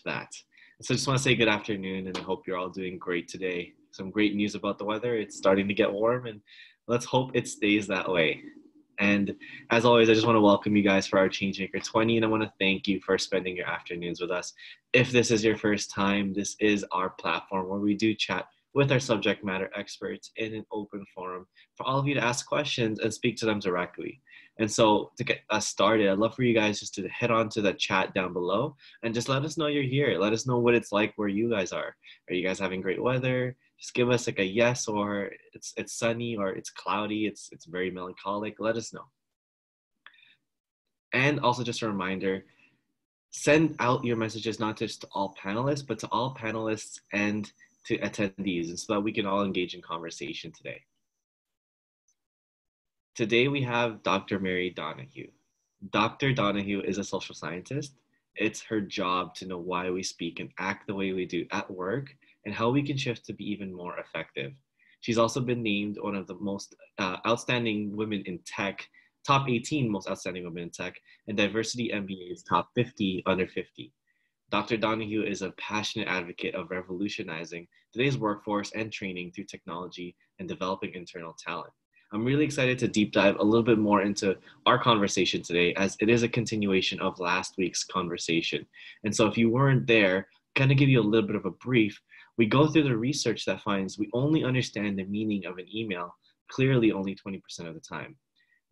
that. So I just want to say good afternoon, and I hope you're all doing great today. Some great news about the weather. It's starting to get warm, and let's hope it stays that way. And as always, I just want to welcome you guys for our Changemaker20, and I want to thank you for spending your afternoons with us. If this is your first time, this is our platform where we do chat with our subject matter experts in an open forum for all of you to ask questions and speak to them directly. And so to get us started, I'd love for you guys just to head on to the chat down below and just let us know you're here. Let us know what it's like where you guys are. Are you guys having great weather? Just give us like a yes, or it's sunny, or it's cloudy, it's very melancholic. Let us know. And also just a reminder, send out your messages not just to all panelists, but to all panelists and to attendees, and so that we can all engage in conversation today. Today we have Dr. Mary Donohue. Dr. Donohue is a social scientist. It's her job to know why we speak and act the way we do at work and how we can shift to be even more effective. She's also been named one of the most outstanding women in tech, top 18 most outstanding women in tech, and Diversity MBA's top 50 under 50. Dr. Donohue is a passionate advocate of revolutionizing today's workforce and training through technology and developing internal talent. I'm really excited to deep dive a little bit more into our conversation today, as it is a continuation of last week's conversation. And so if you weren't there, kind of give you a little bit of a brief. We go through the research that finds we only understand the meaning of an email clearly only 20% of the time.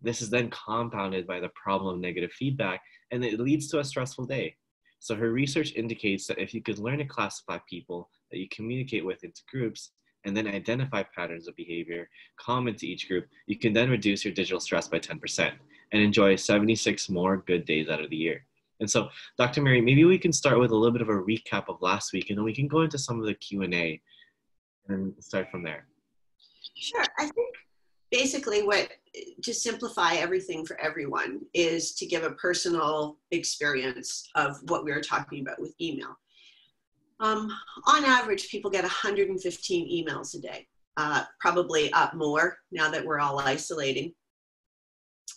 This is then compounded by the problem of negative feedback, and it leads to a stressful day. So her research indicates that if you could learn to classify people that you communicate with into groups and then identify patterns of behavior common to each group, you can then reduce your digital stress by 10% and enjoy 76 more good days out of the year. And so, Dr. Mary, maybe we can start with a little bit of a recap of last week, and then we can go into some of the Q&A and start from there. Sure. I think basically to simplify everything for everyone is to give a personal experience of what we were talking about with email. On average, people get 115 emails a day, probably up more now that we're all isolating.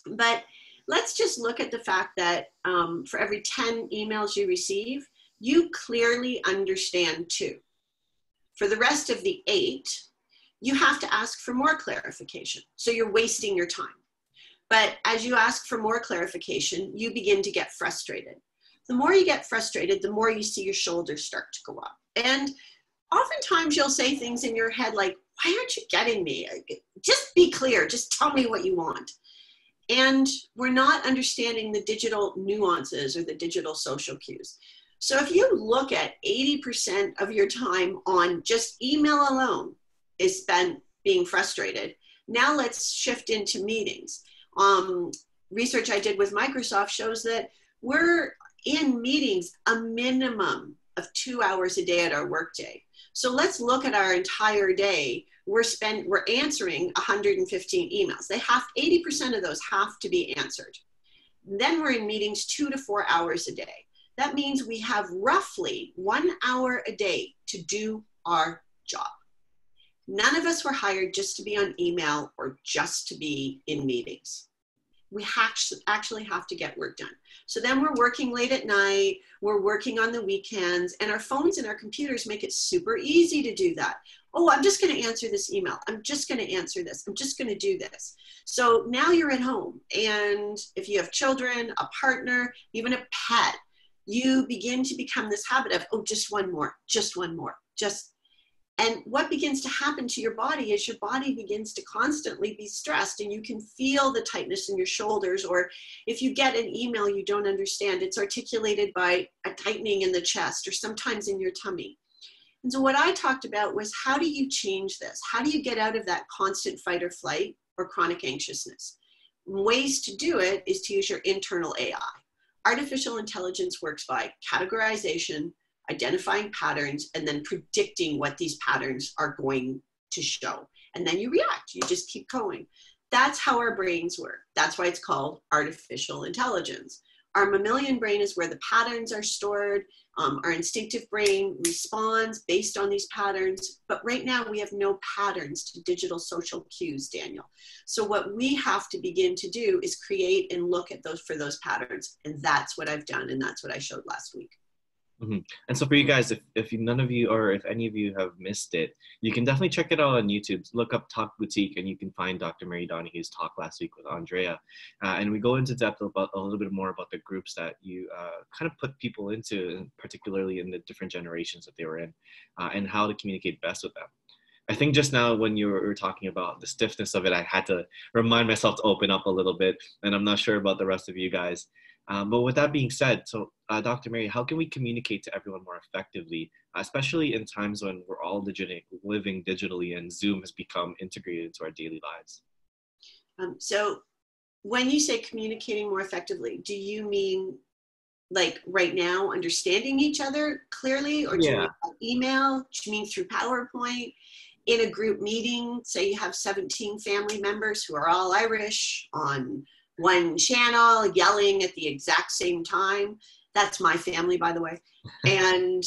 But let's just look at the fact that for every 10 emails you receive, you clearly understand 2. For the rest of the 8, you have to ask for more clarification. So you're wasting your time. But as you ask for more clarification, you begin to get frustrated. The more you get frustrated, the more you see your shoulders start to go up. And oftentimes you'll say things in your head like, why aren't you getting me? Just be clear. Just tell me what you want. And we're not understanding the digital nuances or the digital social cues. So if you look at 80% of your time on just email alone is spent being frustrated. Now let's shift into meetings. Research I did with Microsoft shows that we're in meetings a minimum of 2 hours a day at our workday. So let's look at our entire day. We're answering 115 emails. 80% of those have to be answered. Then we're in meetings 2 to 4 hours a day. That means we have roughly 1 hour a day to do our job. None of us were hired just to be on email or just to be in meetings. We actually have to get work done. So then we're working late at night, we're working on the weekends, and our phones and our computers make it super easy to do that. Oh, I'm just going to answer this email. I'm just going to answer this. I'm just going to do this. So now you're at home, and if you have children, a partner, even a pet, you begin to become this habit of, oh, just one more, and what begins to happen to your body is your body begins to constantly be stressed, and you can feel the tightness in your shoulders, or if you get an email you don't understand, it's articulated by a tightening in the chest or sometimes in your tummy. And so what I talked about was, how do you change this? How do you get out of that constant fight or flight or chronic anxiousness? Ways to do it is to use your internal AI. Artificial intelligence works by categorization, identifying patterns, and then predicting what these patterns are going to show. And then you react, you just keep going. That's how our brains work. That's why it's called artificial intelligence. Our mammalian brain is where the patterns are stored. Our instinctive brain responds based on these patterns. But right now we have no patterns to digital social cues, Daniel. So what we have to begin to do is create and look at those patterns. And that's what I've done. And that's what I showed last week. Mhm. And so for you guys, if none of you or if any of you have missed it, you can definitely check it out on YouTube. Look up Talk Boutique and you can find Dr. Mary Donohue's talk last week with Andrea. And we go into depth about a little bit more about the groups that you kind of put people into, and particularly in the different generations that they were in, and how to communicate best with them. I think just now when you were talking about the stiffness of it, I had to remind myself to open up a little bit, and I'm not sure about the rest of you guys. But with that being said, so Dr. Mary, how can we communicate to everyone more effectively, especially in times when we're all living digitally and Zoom has become integrated into our daily lives? So when you say communicating more effectively, do you mean like right now understanding each other clearly, or do you Yeah. mean by email? Do you mean through PowerPoint? In a group meeting, say you have 17 family members who are all Irish on one channel yelling at the exact same time. That's my family, by the way. And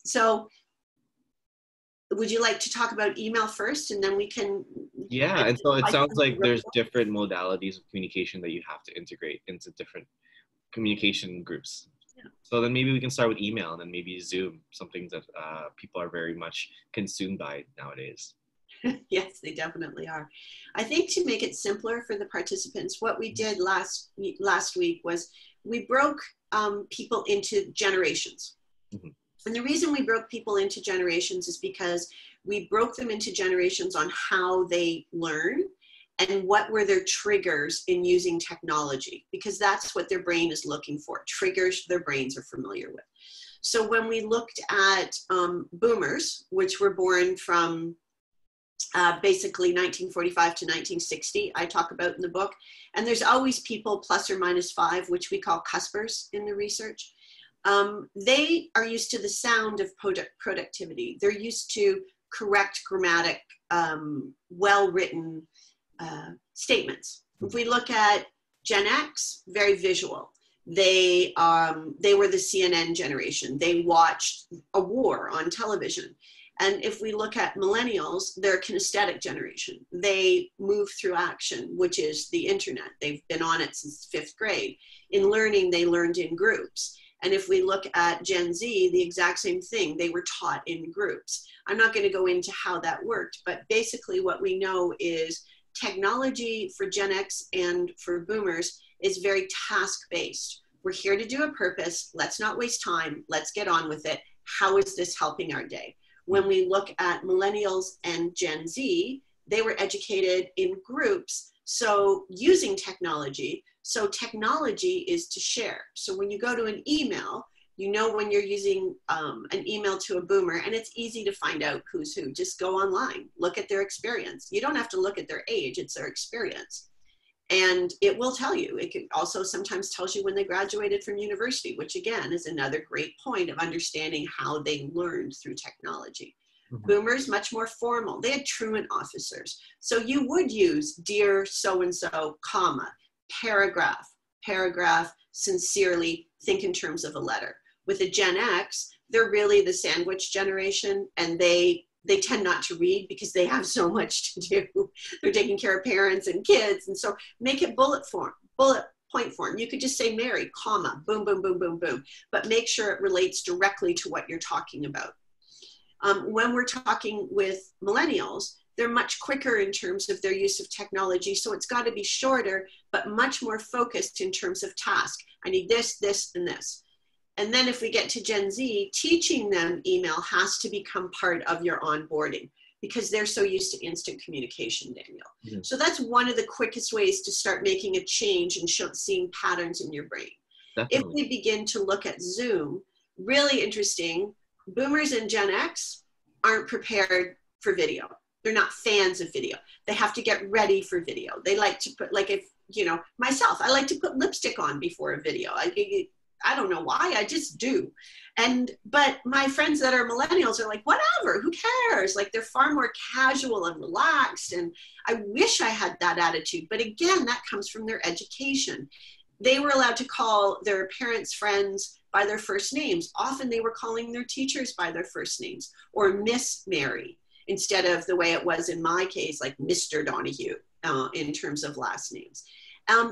so would you like to talk about email first, and then we can, Yeah, and so it sounds like there's different modalities of communication that you have to integrate into different communication groups. Yeah. So then maybe we can start with email and then maybe Zoom, something that people are very much consumed by nowadays. Yes, they definitely are. I think to make it simpler for the participants, what we did last week was we broke people into generations. Mm-hmm. And the reason we broke people into generations is because we broke them into generations on how they learn and what were their triggers in using technology, because that's what their brain is looking for, triggers their brains are familiar with. So when we looked at boomers, which were born from basically 1945 to 1960, I talk about in the book. And there's always people plus or minus 5, which we call cuspers in the research. They are used to the sound of productivity. They're used to correct grammatic, well-written statements. If we look at Gen X, very visual. They were the CNN generation. They watched a war on television. And if we look at millennials, they're a kinesthetic generation. They move through action, which is the internet. They've been on it since 5th grade. In learning, they learned in groups. And if we look at Gen Z, the exact same thing. They were taught in groups. I'm not going to go into how that worked, but basically what we know is technology for Gen X and for boomers is very task-based. We're here to do a purpose. Let's not waste time. Let's get on with it. How is this helping our day? When we look at millennials and Gen Z, they were educated in groups. So using technology, so technology is to share. So when you go to an email, you know when you're using an email to a boomer, and it's easy to find out who's who. Just go online, look at their experience. You don't have to look at their age, it's their experience. And it will tell you. It can also sometimes tells you when they graduated from university, which again is another great point of understanding how they learned through technology. Mm-hmm. Boomers, much more formal. They had truant officers. So you would use dear so-and-so, comma, paragraph, sincerely, think in terms of a letter. With a Gen X, they're really the sandwich generation, and they tend not to read because they have so much to do. They're taking care of parents and kids. And so make it bullet point form. You could just say Mary, comma, boom, boom, boom, boom, boom, but make sure it relates directly to what you're talking about. When we're talking with millennials, they're much quicker in terms of their use of technology. So it's got to be shorter, but much more focused in terms of task. I need this, this, and this. And then if we get to Gen Z, teaching them email has to become part of your onboarding because they're so used to instant communication, Daniel. Mm-hmm. So that's one of the quickest ways to start making a change and seeing patterns in your brain. Definitely. If we begin to look at Zoom, really interesting, boomers and Gen X aren't prepared for video. They're not fans of video. They have to get ready for video. They like to put, like if, you know, myself, I like to put lipstick on before a video. I don't know why, I just do. But my friends that are millennials are like, whatever, who cares? Like they're far more casual and relaxed. And I wish I had that attitude. But again, that comes from their education. They were allowed to call their parents' friends by their first names. Often they were calling their teachers by their first names or Miss Mary instead of the way it was in my case, like Mr. Donohue in terms of last names.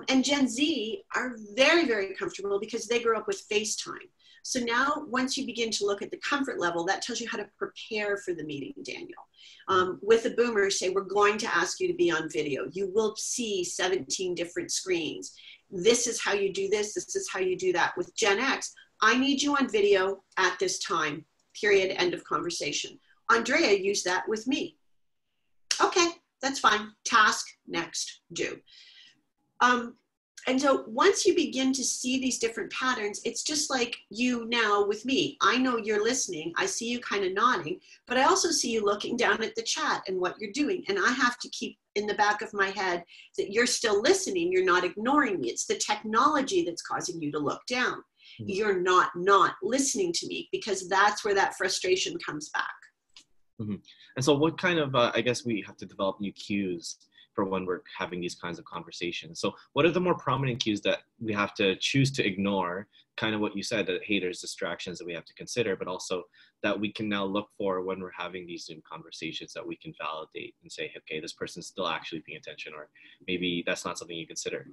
And Gen Z are very, very comfortable because they grew up with FaceTime. So now once you begin to look at the comfort level, that tells you how to prepare for the meeting, Daniel. With the boomers, say, we're going to ask you to be on video. You will see 17 different screens. This is how you do this. This is how you do that. With Gen X, I need you on video at this time, period, end of conversation. Andrea used that with me. Okay, that's fine. Task, next, do. And so once you begin to see these different patterns, it's just like you now with me. I know you're listening. I see you kind of nodding, but I also see you looking down at the chat and what you're doing. And I have to keep in the back of my head that you're still listening. You're not ignoring me. It's the technology that's causing you to look down. You're not listening to me, because that's where that frustration comes back. Mm-hmm. And so what kind of, I guess we have to develop new cues for when we're having these kinds of conversations. So what are the more prominent cues that we have to choose to ignore, kind of what you said, the haters, distractions that we have to consider, but also that we can now look for when we're having these Zoom conversations that we can validate and say, okay, this person's still actually paying attention, or maybe that's not something you consider?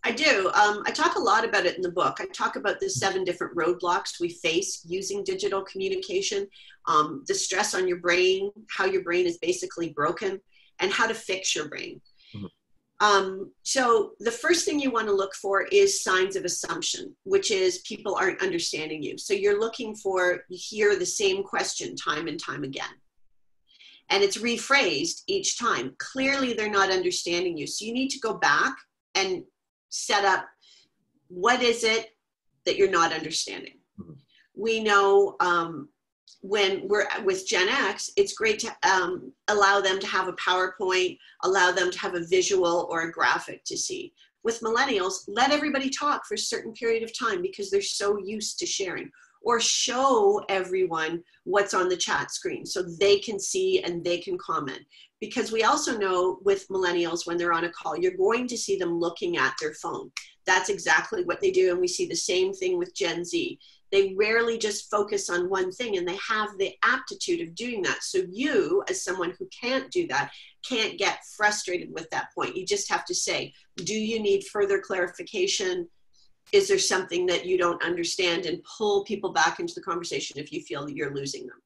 I do. I talk a lot about it in the book. I talk about the 7 different roadblocks we face using digital communication, the stress on your brain, how your brain is basically broken, and how to fix your brain. Mm-hmm. So the first thing you want to look for is signs of assumption, which is people aren't understanding you. So you're looking for, you hear the same question time and time again. And it's rephrased each time. Clearly they're not understanding you. So you need to go back and set up, what is it that you're not understanding? Mm-hmm. We know when we're with Gen X, it's great to allow them to have a PowerPoint, allow them to have a visual or a graphic to see. With millennials, let everybody talk for a certain period of time because they're so used to sharing, or show everyone what's on the chat screen so they can see and they can comment. Because we also know with millennials, when they're on a call, you're going to see them looking at their phone. That's exactly what they do. And we see the same thing with Gen Z. They rarely just focus on one thing, and they have the aptitude of doing that. So you, as someone who can't do that, can't get frustrated with that point. You just have to say, do you need further clarification? Is there something that you don't understand? And pull people back into the conversation if you feel that you're losing them.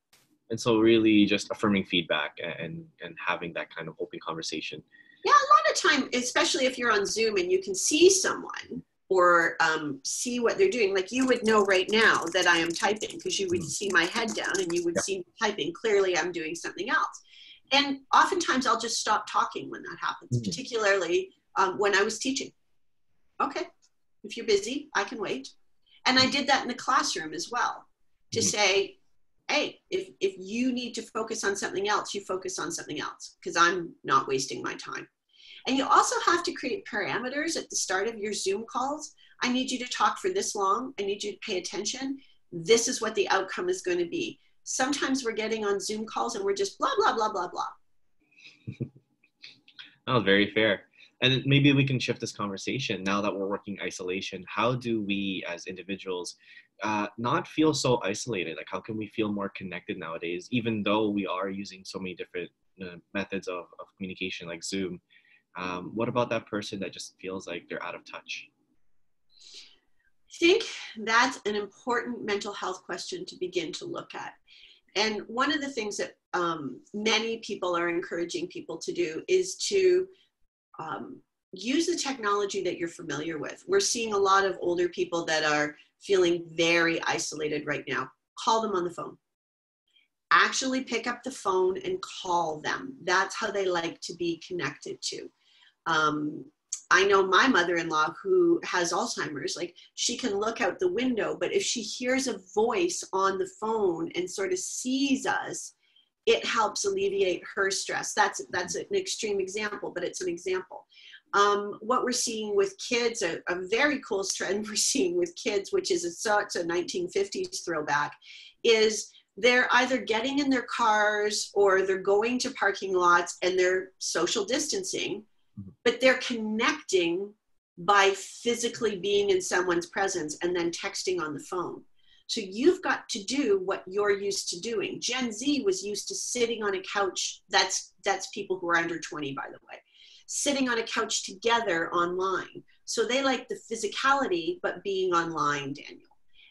And so really just affirming feedback and having that kind of open conversation. Yeah, a lot of time, especially if you're on Zoom and you can see someone or see what they're doing. Like you would know right now that I am typing because you would see my head down and you would see me typing. Clearly I'm doing something else. And oftentimes I'll just stop talking when that happens, particularly when I was teaching. Okay, if you're busy, I can wait. And I did that in the classroom as well, to say, hey, if you need to focus on something else, you focus on something else, because I'm not wasting my time. And you also have to create parameters at the start of your Zoom calls. I need you to talk for this long. I need you to pay attention. This is what the outcome is going to be. Sometimes we're getting on Zoom calls and we're just blah, blah, blah, blah, blah. Oh, very fair. And maybe we can shift this conversation now that we're working isolation. How do we as individuals not feel so isolated? Like, how can we feel more connected nowadays, even though we are using so many different methods of communication like Zoom? What about that person that just feels like they're out of touch? I think that's an important mental health question to begin to look at. And one of the things that many people are encouraging people to do is to use the technology that you're familiar with. We're seeing a lot of older people that are feeling very isolated right now. Call them on the phone. Actually pick up the phone and call them. That's how they like to be connected to. I know my mother-in-law who has Alzheimer's, like she can look out the window, but if she hears a voice on the phone and sort of sees us, it helps alleviate her stress. That's an extreme example, but it's an example. What we're seeing with kids, a very cool trend we're seeing with kids, which is such a 1950s throwback, is they're either getting in their cars or they're going to parking lots and they're social distancing, but they're connecting by physically being in someone's presence and then texting on the phone. So you've got to do what you're used to doing. Gen Z was used to sitting on a couch. That's people who are under 20, by the way, sitting on a couch together online. So they like the physicality, but being online, Daniel.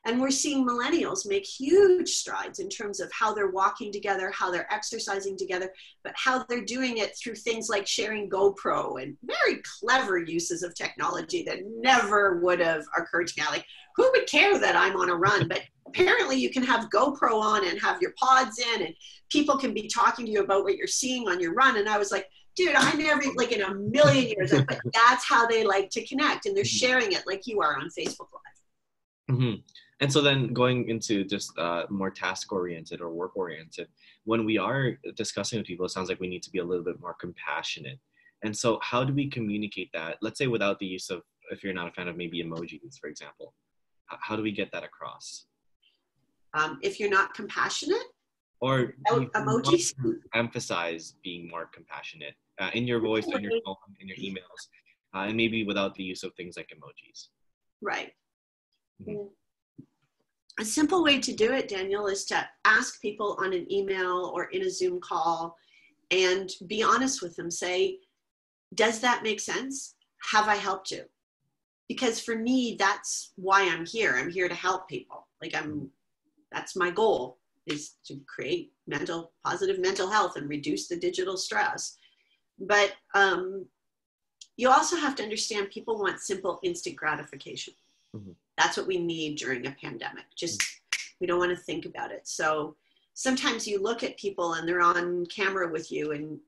And we're seeing millennials make huge strides in terms of how they're walking together, how they're exercising together, but how they're doing it through things like sharing GoPro and very clever uses of technology that never would have occurred to me. Like, who would care that I'm on a run? But apparently you can have GoPro on and have your pods in, and people can be talking to you about what you're seeing on your run. And I was like, dude, I never, like in a million years, but that's how they like to connect, and they're sharing it like you are on Facebook Live. Mm-hmm. And so then going into just more task-oriented or work-oriented, when we are discussing with people, it sounds like we need to be a little bit more compassionate. And so how do we communicate that? Let's say without the use of, if you're not a fan of maybe emojis, for example, how do we get that across? If you're not compassionate? Or emojis? Emphasize being more compassionate in your voice, in your phone, in your emails, and maybe without the use of things like emojis. Right. Mm-hmm. A simple way to do it, Daniel, is to ask people on an email or in a Zoom call and be honest with them. Say, does that make sense? Have I helped you? Because for me, that's why I'm here. I'm here to help people. Like that's my goal, is to create positive mental health and reduce the digital stress. But you also have to understand people want simple, instant gratification. Mm-hmm. That's what we need during a pandemic. Just, we don't want to think about it. So sometimes you look at people and they're on camera with you, and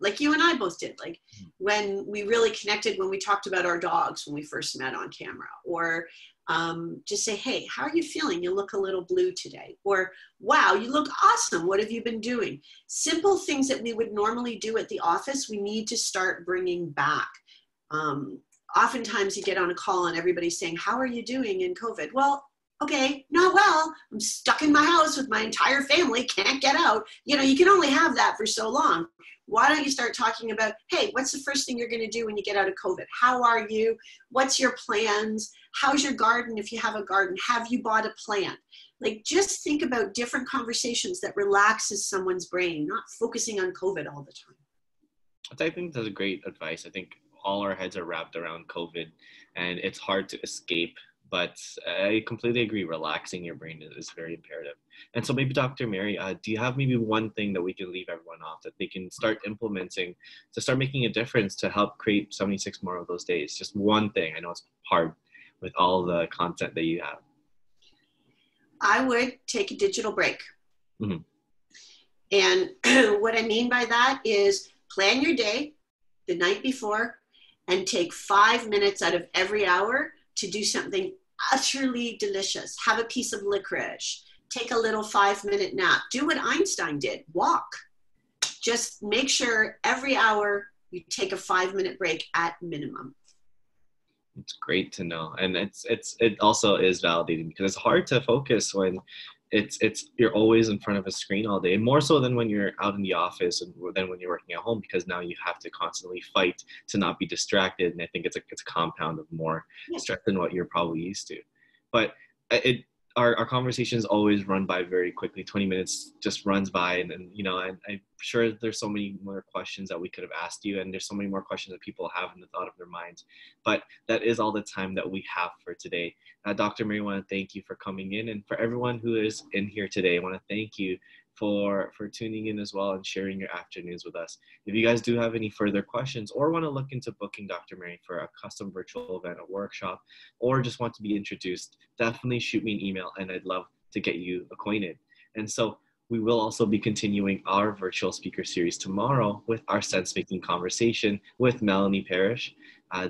like you and I both did, like when we really connected, when we talked about our dogs when we first met on camera, or just say, hey, how are you feeling? You look a little blue today. Or, wow, you look awesome. What have you been doing? Simple things that we would normally do at the office, we need to start bringing back. Oftentimes you get on a call and everybody's saying, how are you doing in COVID? Well, okay, not well. I'm stuck in my house with my entire family, can't get out. You know, you can only have that for so long. Why don't you start talking about, hey, what's the first thing you're going to do when you get out of COVID? How are you? What's your plans? How's your garden if you have a garden? Have you bought a plant? Like, just think about different conversations that relaxes someone's brain, not focusing on COVID all the time. I think that's great advice. I think all our heads are wrapped around COVID and it's hard to escape. But I completely agree. Relaxing your brain is very imperative. And so maybe Dr. Mary, do you have maybe one thing that we can leave everyone off that they can start implementing to start making a difference to help create 76 more of those days? Just one thing. I know it's hard with all the content that you have. I would take a digital break. Mm-hmm. And what I mean by that is plan your day the night before and take 5 minutes out of every hour to do something utterly delicious. Have a piece of licorice, take a little 5-minute nap, do what Einstein did, walk. Just make sure every hour you take a 5-minute break at minimum. It's great to know. And it also is validating because it's hard to focus when you're always in front of a screen all day, more so than when you're out in the office and then when you're working at home, because now you have to constantly fight to not be distracted. And I think it's a compound of more stress than what you're probably used to. But our conversations always run by very quickly. 20 minutes just runs by, and you know, I'm sure there's so many more questions that we could have asked you, and there's so many more questions that people have in the thought of their minds. But that is all the time that we have for today. Dr. Mary, I want to thank you for coming in, and for everyone who is in here today, I want to thank you for tuning in as well and sharing your afternoons with us. If you guys do have any further questions or want to look into booking Dr. Mary for a custom virtual event or workshop, or just want to be introduced, definitely shoot me an email and I'd love to get you acquainted. And so we will also be continuing our virtual speaker series tomorrow with our sense-making conversation with Melanie Parrish.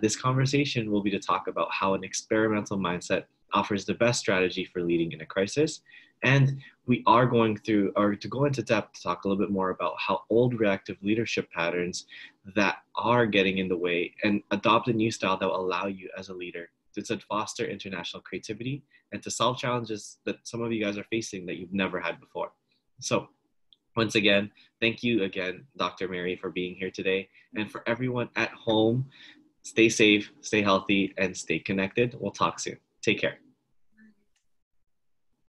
This conversation will be to talk about how an experimental mindset offers the best strategy for leading in a crisis. And we are going through, or to go into depth, to talk a little bit more about how old reactive leadership patterns that are getting in the way and adopt a new style that will allow you as a leader to foster international creativity and to solve challenges that some of you guys are facing that you've never had before. So once again, thank you again, Dr. Mary, for being here today. And for everyone at home, stay safe, stay healthy, and stay connected. We'll talk soon. Take care.